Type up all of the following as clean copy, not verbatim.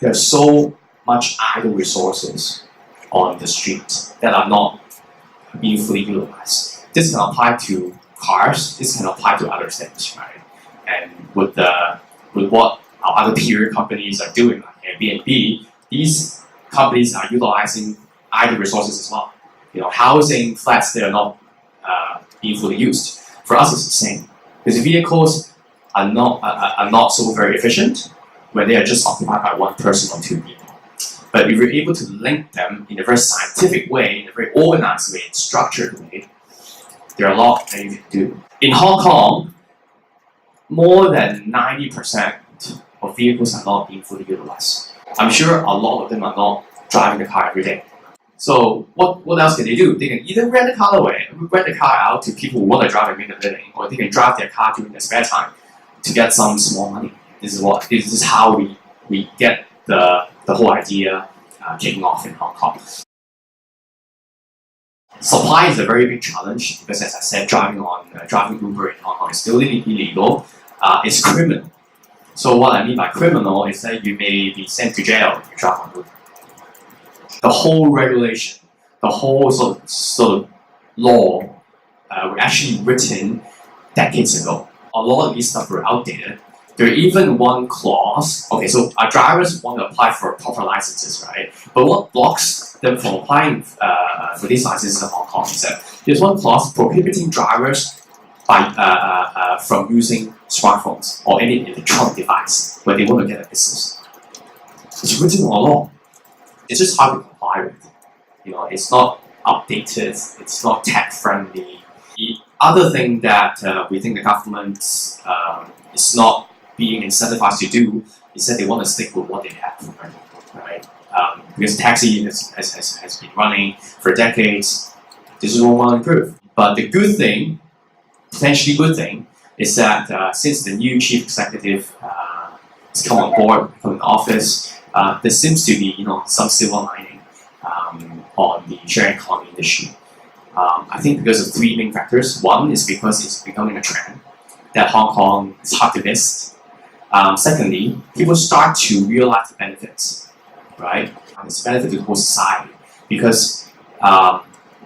there's so much idle resources on the street that are not being fully utilized. This can apply to cars, this can apply to other things, right? And with what our other peer companies are doing, like Airbnb, these companies are utilizing idle resources as well. Housing flats that are not being fully used. For us, it's the same. Because vehicles are not so very efficient when they are just occupied by one person or two people. But if we're able to link them in a very scientific way, in a very organized way, and structured way, there are a lot that you can do. In Hong Kong, more than 90% of vehicles are not being fully utilized. I'm sure a lot of them are not driving the car every day. So what else can they do? They can either rent the car out to people who want to drive and make a living, or they can drive their car during their spare time to get some small money. This is how we get the whole idea kicking off in Hong Kong. Supply is a very big challenge because, as I said, driving Uber in Hong Kong is still illegal. It's criminal. So what I mean by criminal is that you may be sent to jail if you drive on Uber. The whole regulation, the whole sort of law were actually written decades ago. A lot of these stuff were outdated. There even one clause. Okay, so our drivers want to apply for proper licenses, right? But what blocks them from applying for these licenses in Hong Kong is that there's one clause prohibiting drivers from using smartphones or any electronic device when they want to get a business. It's written in law. It's just hard to comply with. It's not updated. It's not tech friendly. The other thing that we think the government is not being incentivized to do is that they want to stick with what they have, right? Because taxi has been running for decades. This is what we want to improve. But the good thing, potentially good thing, is that since the new chief executive has come on board, come in office, there seems to be some silver lining on the sharing economy industry. I think because of three main factors. One is because it's becoming a trend that Hong Kong is hard to miss. Secondly, people start to realize the benefits, right? It's a benefit to the whole society because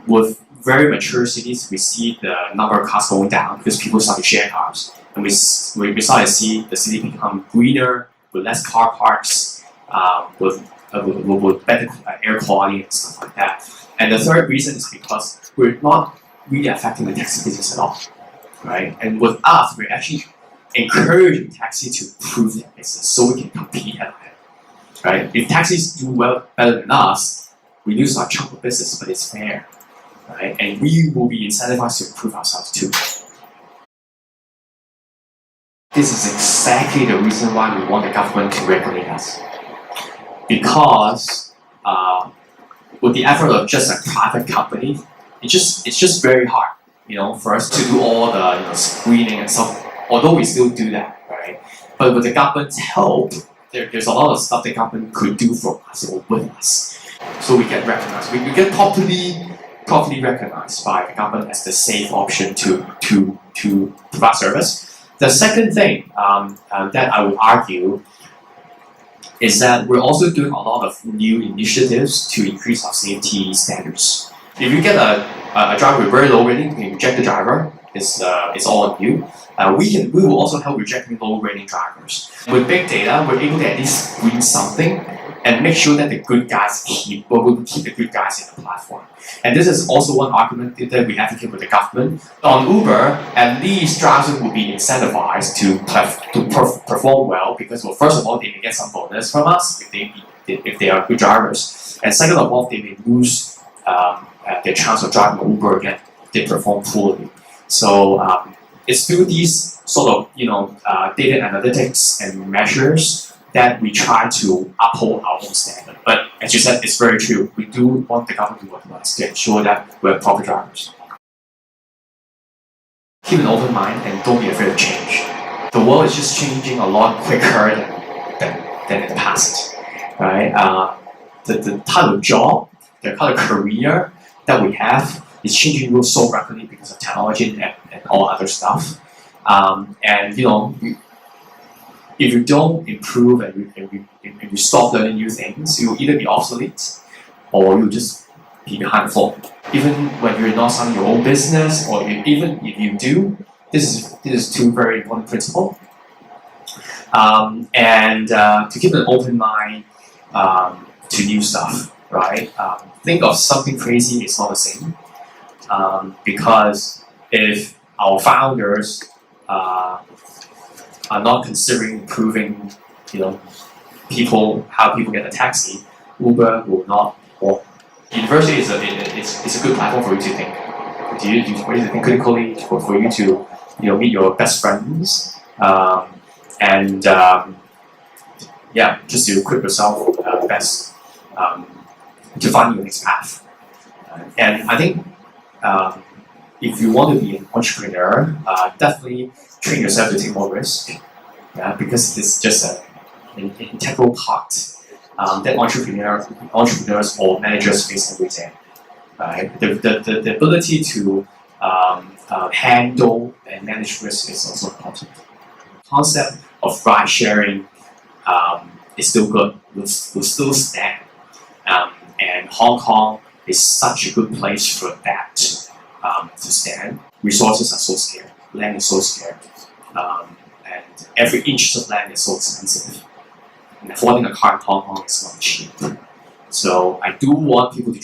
with very mature cities, we see the number of cars going down because people start to share cars, and we start to see the city become greener with less car parks, with better air quality and stuff like that. And the third reason is because we're not really affecting the taxi business at all, right? And with us, we're actually encouraging taxi to improve their business so we can compete head to head, right? If taxis do better than us, we lose our chunk of business, but it's fair, right? And we will be incentivized to improve ourselves too. This is exactly the reason why we want the government to regulate us. Because with the effort of just a private company, it's just very hard, for us to do all the screening and stuff. Although we still do that, right? But with the government's help, there's a lot of stuff the government could do for us or with us. So we get recognized. We get properly recognized by the government as the safe option to provide service. The second thing that I would argue is that we're also doing a lot of new initiatives to increase our safety standards. If you get a driver with very low rating, you can reject the driver. It's all on you. We will also help rejecting low rating drivers. With big data, we're able to at least screen something and make sure that the good guys keep the good guys in the platform. And this is also one argument that we advocate with the government. On Uber, at least drivers will be incentivized to perform well because, well, first of all, they may get some bonus from us if they are good drivers. And second of all, they may lose their chance of driving Uber again if they perform poorly. So it's through these sort of data analytics and measures that we try to uphold our own standard. But as you said, it's very true. We do want the government to work with us to ensure that we're proper drivers. Keep an open mind and don't be afraid of change. The world is just changing a lot quicker than in the past, right? The type of job, the kind of career that we have is changing so rapidly because of technology and all other stuff. if you don't improve and you stop learning new things, you will either be obsolete or you'll just be behind the fall. Even when you're not starting your own business, or even if you do, this is two very important principles. To keep an open mind to new stuff, right? Think of something crazy, it's not the same. Because if our founders are not considering improving, how people get a taxi, Uber will not work. University is a good platform for you to think. For you to think critically, for you to meet your best friends, just to equip yourself best to find your next path. And I think if you want to be an entrepreneur, definitely train yourself to take more risk. Because it's just an integral part that entrepreneurs or managers face every day. Right? The ability to handle and manage risk is also important. The concept of ride sharing is still good, will still stand. And Hong Kong is such a good place for that to stand. Resources are so scarce, land is so scarce, and every inch of land is so expensive. And affording a car in Hong Kong is not cheap. So I do want people to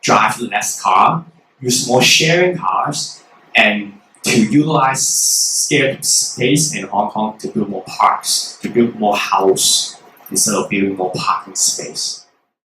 drive less car, use more sharing cars, and to utilize scarce space in Hong Kong to build more parks, to build more houses, instead of building more parking space.